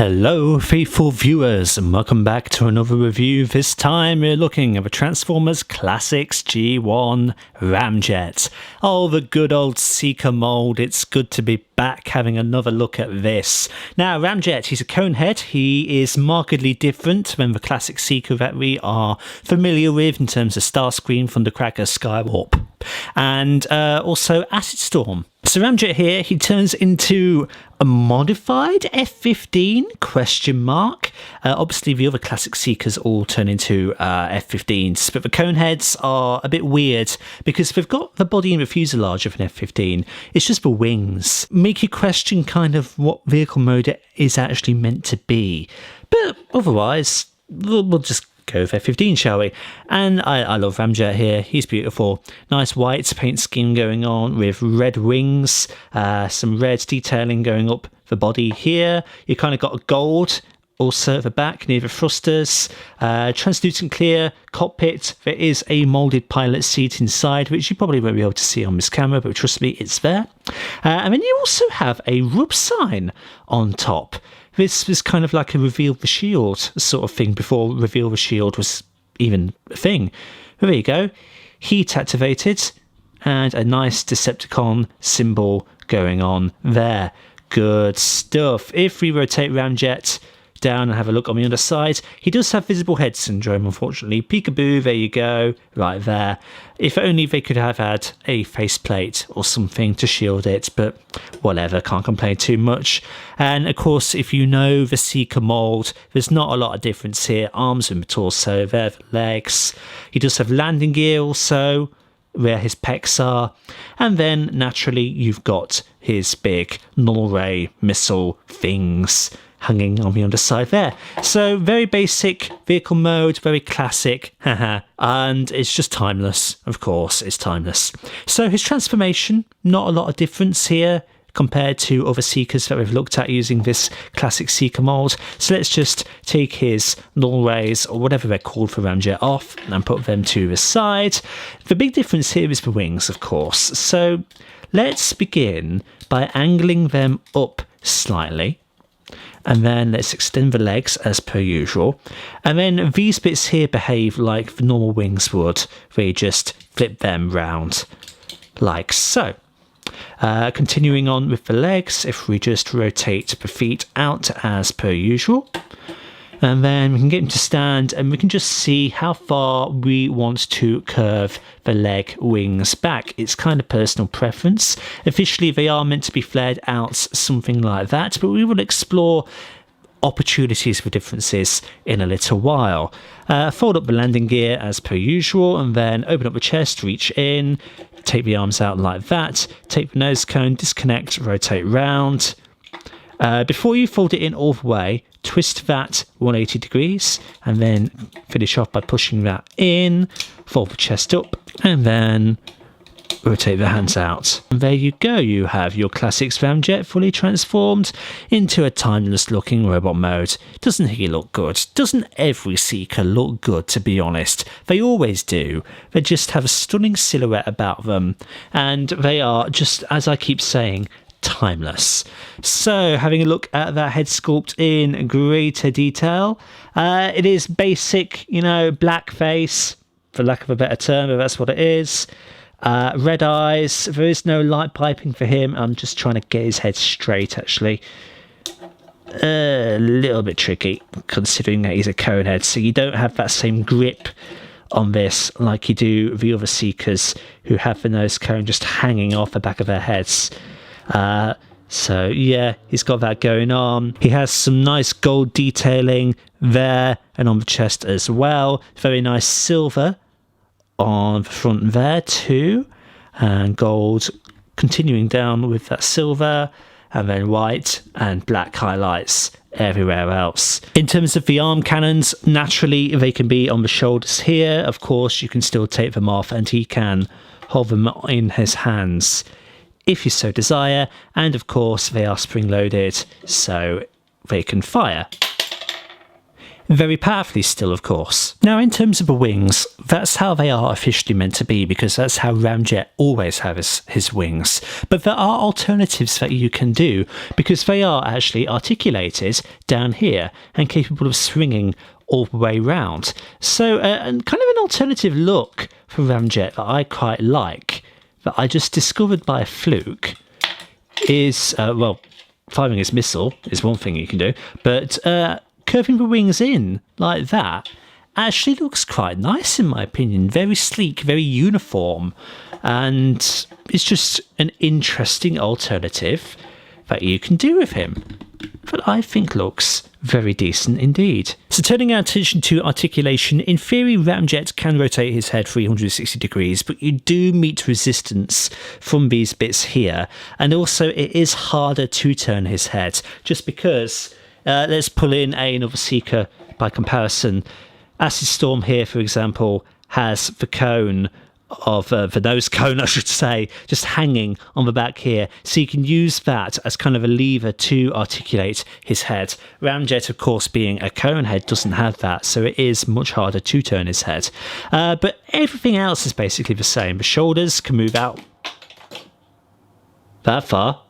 Hello faithful viewers and welcome back to another review. This time we're looking at the Transformers Classics G1 Ramjet. Oh, the good old Seeker mold. It's good to be back having another look at this. Now Ramjet, he's a conehead. He is markedly different than the classic Seeker that we are familiar with in terms of Starscream, Thundercracker, Skywarp and also Acid Storm. So Ramjet here, he turns into a modified F-15 ? Obviously the other classic Seekers all turn into F-15s, but the Coneheads are a bit weird because they've got the body and the fuselage of an F-15. It's just the wings. Make you question kind of what vehicle mode it is actually meant to be. But otherwise, we'll just go with F-15, shall we? And I love Ramjet here. He's beautiful. Nice white paint scheme going on with red wings, some red detailing going up the body here. You kind of got a gold also at the back near the thrusters. Translucent clear cockpit. There is a moulded pilot seat inside, which you probably won't be able to see on this camera, but trust me, it's there. And then you also have a rub sign on top. This was kind of like a reveal the shield sort of thing before reveal the shield was even a thing. But there you go. Heat activated and a nice Decepticon symbol going on there. Good stuff. If we rotate Ramjet down and have a look on the underside, he does have visible head syndrome, unfortunately. Peekaboo, there you go, right there. If only they could have had a faceplate or something to shield it, but whatever, can't complain too much. And of course, if you know the Seeker mold, there's not a lot of difference here. Arms and the torso, there the legs. He does have landing gear also, where his pecs are. And then naturally you've got his big null ray missile things hanging on the underside there. So very basic vehicle mode, very classic, and it's just timeless. Of course, it's timeless. So his transformation, not a lot of difference here compared to other Seekers that we've looked at using this classic Seeker mold. So let's just take his null rays, or whatever they're called for Ramjet, off and put them to the side. The big difference here is the wings, of course. So let's begin by angling them up slightly. And then let's extend the legs as per usual. And then these bits here behave like the normal wings would, where you just flip them round like so. Continuing on with the legs, if we just rotate the feet out as per usual. And then we can get him to stand and we can just see how far we want to curve the leg wings back. It's kind of personal preference. Officially, they are meant to be flared out, something like that, but we will explore opportunities for differences in a little while. Fold up the landing gear as per usual and then open up the chest, reach in, take the arms out like that, take the nose cone, disconnect, rotate round. Before you fold it in all the way, twist that 180 degrees and then finish off by pushing that in, fold the chest up and then rotate the hands out. And there you go, you have your classics Ramjet fully transformed into a timeless looking robot mode. Doesn't he look good? Doesn't every Seeker look good, to be honest? They always do. They just have a stunning silhouette about them and they are just, as I keep saying, timeless. So having a look at that head sculpt in greater detail, it is basic, black face for lack of a better term, but that's what it is. Red eyes. There is no light piping for him. I'm just trying to get his head straight actually. A little bit tricky considering that he's a conehead, so you don't have that same grip on this like you do the other Seekers who have the nose cone just hanging off the back of their heads. So yeah, he's got that going on. He has some nice gold detailing there and on the chest as well. Very nice silver on the front there too, and gold continuing down with that silver, and then white and black highlights everywhere else. In terms of the arm cannons, naturally they can be on the shoulders here. Of course, you can still take them off and he can hold them in his hands if you so desire, and of course they are spring loaded so they can fire. very powerfully still, of course. Now, in terms of the wings, that's how they are officially meant to be, because that's how Ramjet always has his wings. But there are alternatives that you can do, because they are actually articulated down here and capable of swinging all the way round. So and kind of an alternative look for Ramjet that I quite like, that I just discovered by a fluke, is, well, firing his missile is one thing you can do, but curving the wings in like that actually looks quite nice in my opinion. Very sleek, very uniform, and it's just an interesting alternative that you can do with him that I think looks very decent indeed. So turning our attention to articulation, in theory Ramjet can rotate his head 360 degrees, but you do meet resistance from these bits here, and also it is harder to turn his head, just because, let's pull in another seeker by comparison. Acid Storm here, for example, has the cone of the nose cone, I should say, just hanging on the back here, so you can use that as kind of a lever to articulate his head. Ramjet, of course, being a cone head, doesn't have that, so it is much harder to turn his head. But everything else is basically the same. The shoulders can move out that far,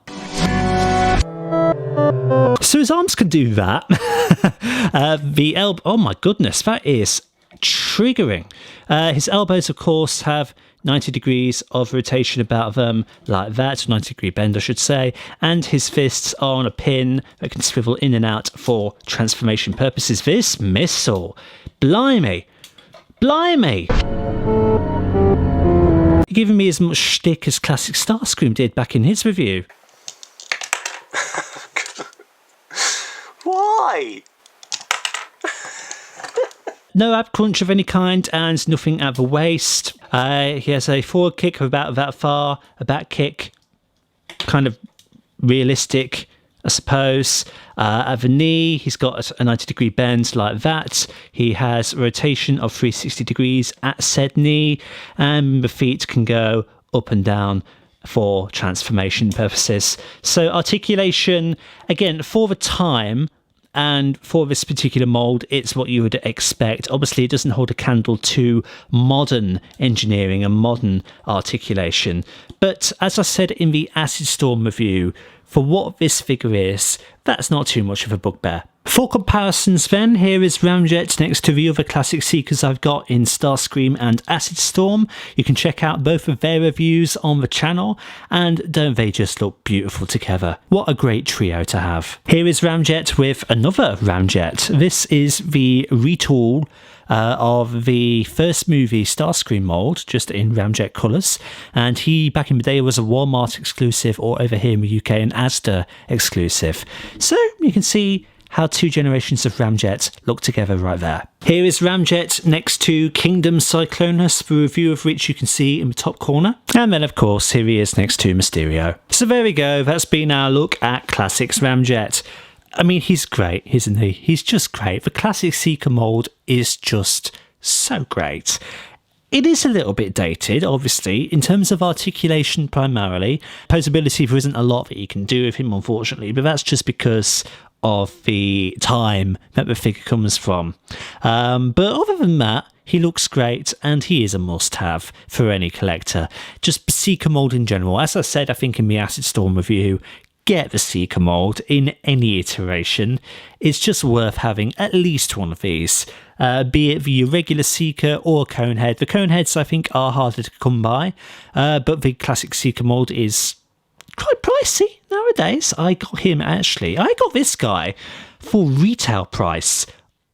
so his arms can do that. The elbow, oh my goodness, that is triggering. His elbows, of course, have 90 degrees of rotation about them, like that, 90 degree bend, I should say, and his fists are on a pin that can swivel in and out for transformation purposes. This missile, blimey, blimey! You're giving me as much shtick as Classic Starscream did back in his review. Why? No ab crunch of any kind and nothing at the waist. He has a forward kick of about that far, a back kick, kind of realistic, I suppose. At the knee, he's got a 90 degree bend like that. He has a rotation of 360 degrees at said knee, and the feet can go up and down for transformation purposes. So articulation, again, for the time, and for this particular mould, it's what you would expect. Obviously, it doesn't hold a candle to modern engineering and modern articulation. But as I said in the Acid Storm review, for what this figure is, that's not too much of a bugbear. For comparisons then, here is Ramjet next to the other classic Seekers I've got in Starscream and Acid Storm. You can check out both of their reviews on the channel, and don't they just look beautiful together? What a great trio to have. Here is Ramjet with another Ramjet. This is the retool of the first movie Starscream mould, just in Ramjet colours, and he back in the day was a Walmart exclusive, or over here in the UK an Asda exclusive. So you can see how two generations of Ramjet look together right there. Here is Ramjet next to Kingdom Cyclonus, the review of which you can see in the top corner. And then, of course, here he is next to Mysterio. So there we go, that's been our look at Classics Ramjet. I mean, he's great, isn't he? He's just great. The Classic Seeker mould is just so great. It is a little bit dated, obviously, in terms of articulation primarily. Posability, there isn't a lot that you can do with him, unfortunately, but that's just because of the time that the figure comes from. But other than that, he looks great, and he is a must-have for any collector. Just Seeker mould in general. As I said, I think in the Acid Storm review, get the Seeker mould in any iteration. It's just worth having at least one of these, be it the regular Seeker or Conehead. The Coneheads, I think, are harder to come by, but the classic Seeker mould is quite pricey nowadays. I got this guy for retail price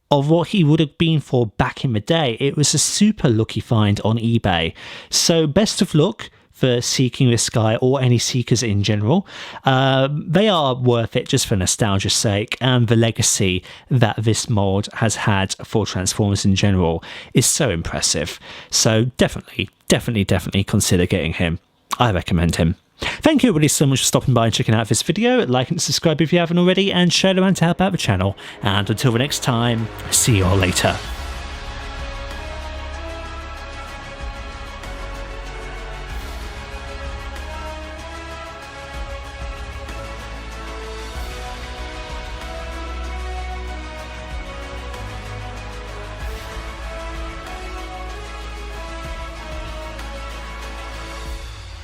of what he would have been for back in the day. It was a super lucky find on eBay. So best of luck for seeking this guy, or any Seekers in general. They are worth it just for nostalgia's sake, and the legacy that this mold has had for Transformers in general is so impressive. So definitely consider getting him. I recommend him. Thank you everybody so much for stopping by and checking out this video. Like and subscribe if you haven't already, and share it around to help out the channel. And until the next time, see you all later.